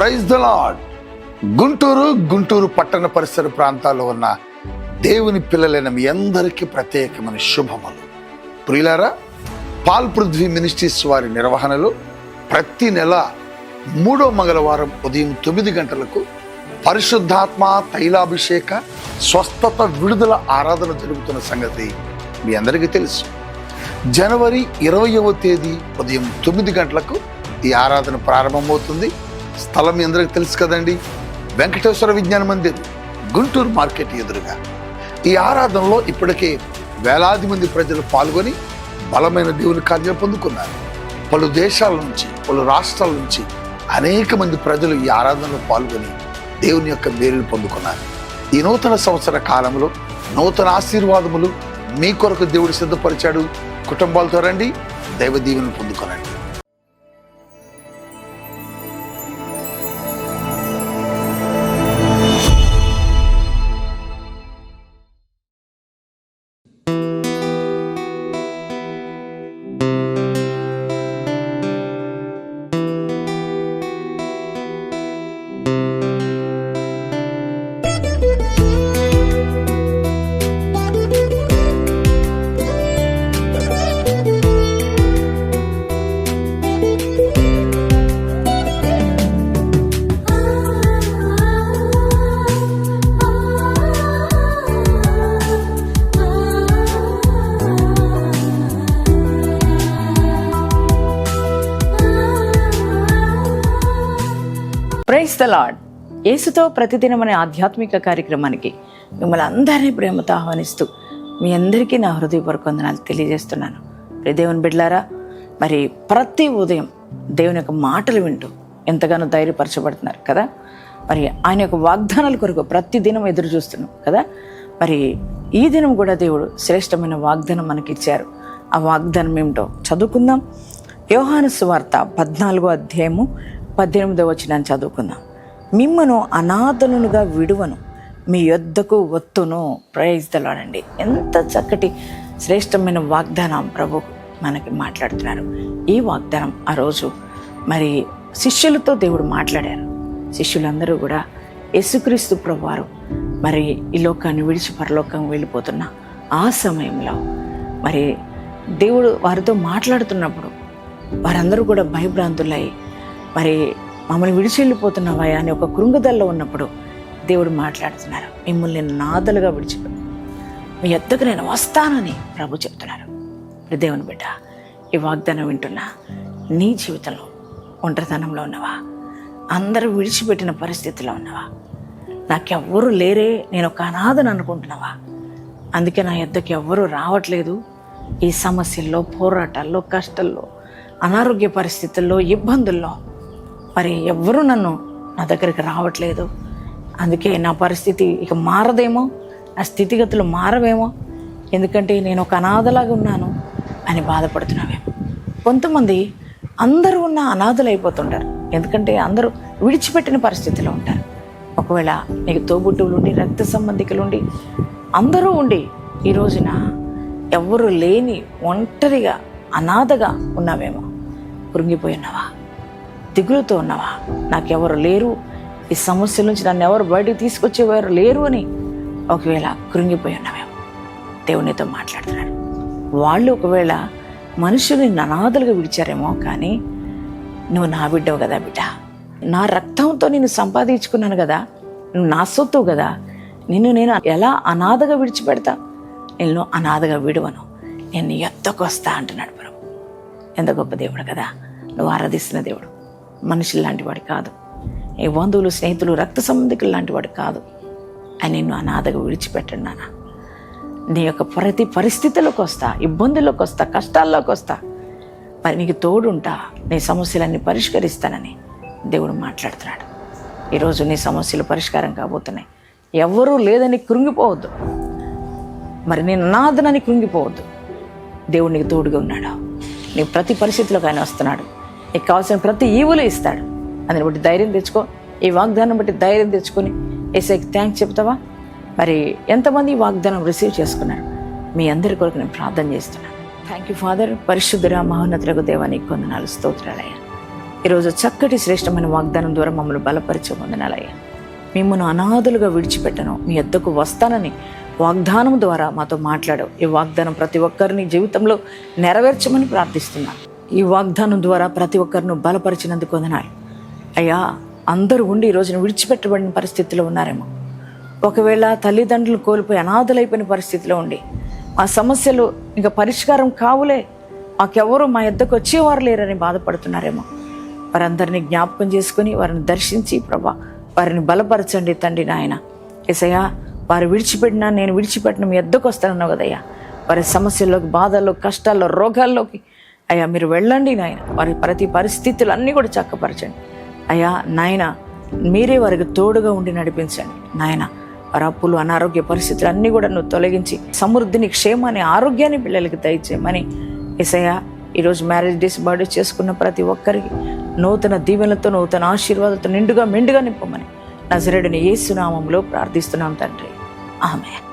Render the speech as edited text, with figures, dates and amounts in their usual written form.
Praise the lord. Guntur పట్టణ పరిసర ప్రాంతాల్లో ఉన్న దేవుని పిల్లలైన మీ అందరికీ ప్రత్యేకమైన శుభములు. ప్రియులారా, పాల్ పృథ్వీ మినిస్ట్రీస్ వారి నిర్వహణలో ప్రతి నెల 3వ మంగళవారం ఉదయం 9 గంటలకు పరిశుద్ధాత్మ తైలాభిషేక స్వస్థత విడుదల ఆరాధన జరుగుతున్న సంగతి మీ అందరికీ తెలుసు. జనవరి 20వ తేదీ ఉదయం 9 గంటలకు ఈ ఆరాధన ప్రారంభమవుతుంది. స్థలం మీ అందరికీ తెలుసు కదండి, వెంకటేశ్వర విజ్ఞాన మందిర్, గుంటూరు మార్కెట్ ఎదురుగా. ఈ ఆరాధనలో ఇప్పటికే వేలాది మంది ప్రజలు పాల్గొని బలమైన దేవుని కార్యాలు పొందుకున్నారు. పలు దేశాల నుంచి, పలు రాష్ట్రాల నుంచి అనేక మంది ప్రజలు ఈ ఆరాధనలో పాల్గొని దేవుని యొక్క మేలును పొందుకున్నారు. ఈ నూతన సంవత్సర కాలంలో నూతన ఆశీర్వాదములు మీ కొరకు దేవుడు సిద్ధపరిచాడు. కుటుంబాలతో రండి, దైవ దీవెనను పొందుకోనండి. Praise the Lord. యేసుతో ప్రతిదినం అనే ఆధ్యాత్మిక కార్యక్రమానికి మిమ్మల్ని అందరినీ ప్రేమతో ఆహ్వానిస్తూ మీ అందరికీ నా హృదయపూర్వక వందనాలు తెలియజేస్తున్నాను. దేవుని బిడ్డలారా, మరి ప్రతి ఉదయం దేవుని యొక్క మాటలు వింటూ ఎంతగానో ధైర్యపరచబడుతున్నారు కదా. మరి ఆయన యొక్క వాగ్దానాల కొరకు ప్రతి దినం ఎదురు చూస్తున్నాం కదా. మరి ఈ దినం కూడా దేవుడు శ్రేష్టమైన వాగ్దానం మనకి ఇచ్చారు. ఆ వాగ్దానం ఏమిటో చదువుకుందాం. యోహాను సువార్త 14వ అధ్యాయము 18వ వచనాన్ని చదువుకుందాం. మిమ్మను అనాథలునుగా విడువను, మీ యొద్దకు వత్తును. ప్రైజ్ ద లార్డ్ అండి. ఎంత చక్కటి శ్రేష్టమైన వాగ్దానం ప్రభు మనకి మాట్లాడుతున్నారు. ఈ వాగ్దానం ఆ రోజు మరి శిష్యులతో దేవుడు మాట్లాడారు. శిష్యులందరూ కూడా యేసుక్రీస్తు ప్రభువారు మరి ఈ లోకాన్ని విడిచి పరలోకం వెళ్ళిపోతున్న ఆ సమయంలో మరి దేవుడు వారితో మాట్లాడుతున్నప్పుడు వారందరూ కూడా భయభ్రాంతులై మరి మమ్మల్ని విడిచి వెళ్ళిపోతున్నావా అని ఒక కృంగుదల్లో ఉన్నప్పుడు దేవుడు మాట్లాడుతున్నారు. మిమ్మల్ని నేను నాదలుగా విడిచిపెట్టు, మీ యొద్దకు నేను వస్తానని ప్రభు చెప్తున్నారు. దేవుని బిడ్డ, ఈ వాగ్దానం వింటున్నా నీ జీవితంలో ఒంటరితనంలో ఉన్నవా? అందరూ విడిచిపెట్టిన పరిస్థితిలో ఉన్నవా? నాకెవ్వరూ లేరే, నేను ఒక అనాథను అనుకుంటున్నావా? అందుకే నా యొద్దకు ఎవ్వరూ రావట్లేదు. ఈ సమస్యల్లో, పోరాటాల్లో, కష్టాల్లో, అనారోగ్య పరిస్థితుల్లో, ఇబ్బందుల్లో మరి ఎవ్వరూ నా దగ్గరికి రావట్లేదు. అందుకే నా పరిస్థితి ఇక మారదేమో, నా స్థితిగతులు మారవేమో, ఎందుకంటే నేను ఒక అనాథలాగా ఉన్నాను అని బాధపడుతున్నావేమో. కొంతమంది అందరూ ఉన్న అనాథలు అయిపోతుంటారు, ఎందుకంటే అందరూ విడిచిపెట్టిన పరిస్థితిలో ఉంటారు. ఒకవేళ నీకు తోబుట్టువులు ఉండి, రక్త సంబంధికులు ఉండి, అందరూ ఉండి ఈ రోజున ఎవ్వరూ లేని ఒంటరిగా అనాథగా ఉన్నావేమో. కృంగిపోయి ఉన్నావా? దిగులుతో ఉన్నావా? నాకెవరు లేరు, ఈ సమస్యల నుంచి నన్ను ఎవరు బయటకు తీసుకొచ్చేవారు లేరు అని ఒకవేళ కృంగిపోయి ఉన్నావేమో. దేవునితో మాట్లాడుతున్నాడు. వాళ్ళు ఒకవేళ మనుషుల్ని అనాథలుగా విడిచారేమో, కానీ నువ్వు నా బిడ్డవు కదా బిడ్డ, నా రక్తంతో నేను సంపాదించుకున్నాను కదా, నువ్వు నా సొత్తు కదా, నేను ఎలా అనాథగా విడిచిపెడతా? నేను అనాథగా విడువను, నేను నీ యొద్దకు వస్తా అంటున్నాడు ప్రభు. ఎంత గొప్ప దేవుడు కదా నువ్వు ఆరాధిస్తున్న దేవుడు. మనుషులు లాంటి వాడు కాదు, ఏ బంధువులు, స్నేహితులు, రక్త సంబంధికులు లాంటి వాడు కాదు. ఆయన నిన్ను అనాథగా విడిచిపెట్టండి నాన్న. నీ యొక్క ప్రతి పరిస్థితుల్లోకి వస్తా, ఇబ్బందుల్లోకి వస్తా, కష్టాల్లోకి వస్తా, మరి నీకు తోడుంటా, నీ సమస్యలన్నీ పరిష్కరిస్తానని దేవుడు మాట్లాడుతున్నాడు. ఈరోజు నీ సమస్యలు పరిష్కారం కాబోతున్నాయి. ఎవ్వరూ లేదని కృంగిపోవద్దు, మరి నేను అనాథనని కృంగిపోవద్దు. దేవుడు నీకు తోడుగా ఉన్నాడు. నీ ప్రతి పరిస్థితిలోకి ఆయన వస్తున్నాడు. నీకు కావాల్సిన ప్రతి ఈవులు ఇస్తాడు. అందుని బట్టి ధైర్యం తెచ్చుకో. ఈ వాగ్దానం బట్టి ధైర్యం తెచ్చుకొని యేసయ్యకి థ్యాంక్స్ చెప్తావా? మరి ఎంతమంది ఈ వాగ్దానం రిసీవ్ చేసుకున్నారు? మీ అందరి కొరకు నేను ప్రార్థన చేస్తున్నాను. Thank you father. పరిశుద్ధుర మహోన్నతులకు దేవా, నీకు వందనాలు, స్తోత్రాలయ్యా. ఈరోజు చక్కటి శ్రేష్టమైన వాగ్దానం ద్వారా మమ్మల్ని బలపరిచే వందనాలయ్యా. మిమ్మల్ని అనాథలుగా విడిచిపెట్టను, మీ యొద్దకు వస్తానని వాగ్దానం ద్వారా మాతో మాట్లాడావు. ఈ వాగ్దానం ప్రతి ఒక్కరిని జీవితంలో నెరవేర్చమని ప్రార్థిస్తున్నాను. ఈ వాగ్దానం ద్వారా ప్రతి ఒక్కరిని బలపరిచినందుకు వందనాలు అయ్యా. అందరూ ఉండి ఈ రోజున విడిచిపెట్టబడిన పరిస్థితిలో ఉన్నారేమో, ఒకవేళ తల్లిదండ్రులు కోల్పోయి అనాథలైపోయిన పరిస్థితిలో ఉండి ఆ సమస్యలు ఇంకా పరిష్కారం కావులే, మాకెవరు మా యొద్దకు వచ్చేవారు లేరని బాధపడుతున్నారేమో, వారందరినీ జ్ఞాపకం చేసుకుని వారిని దర్శించి ప్రభా వారిని బలపరచండి తండ్రి నాయన. యేసయ్యా, వారు విడిచిపెట్టినా నేను విడిచిపెట్టిన మీ యొద్దకు వస్తానన్నావు కదయ్యా. వారి సమస్యల్లోకి, బాధల్లో, కష్టాల్లో, రోగాల్లోకి అయ్యా మీరు వెళ్ళండి నాయన. వారి ప్రతి పరిస్థితులు అన్నీ కూడా చక్కపరచండి అయ్యా. నాయన మీరే వారికి తోడుగా ఉండి నడిపించండి నాయన. వారి అప్పులు, అనారోగ్య పరిస్థితులు అన్నీ కూడా నువ్వు తొలగించి సమృద్ధిని, క్షేమాన్ని, ఆరోగ్యాన్ని పిల్లలకి దయచేయమని యేసయ్యా. ఈరోజు మ్యారేజ్ డేస్, బర్త్డే చేసుకున్న ప్రతి ఒక్కరికి నూతన దీవెనలతో, నూతన ఆశీర్వాదాలతో నిండుగా మెండుగా నింపమని నజరేయుడైన యేసు నామములో ప్రార్థిస్తున్నాం తండ్రి. ఆమేన్.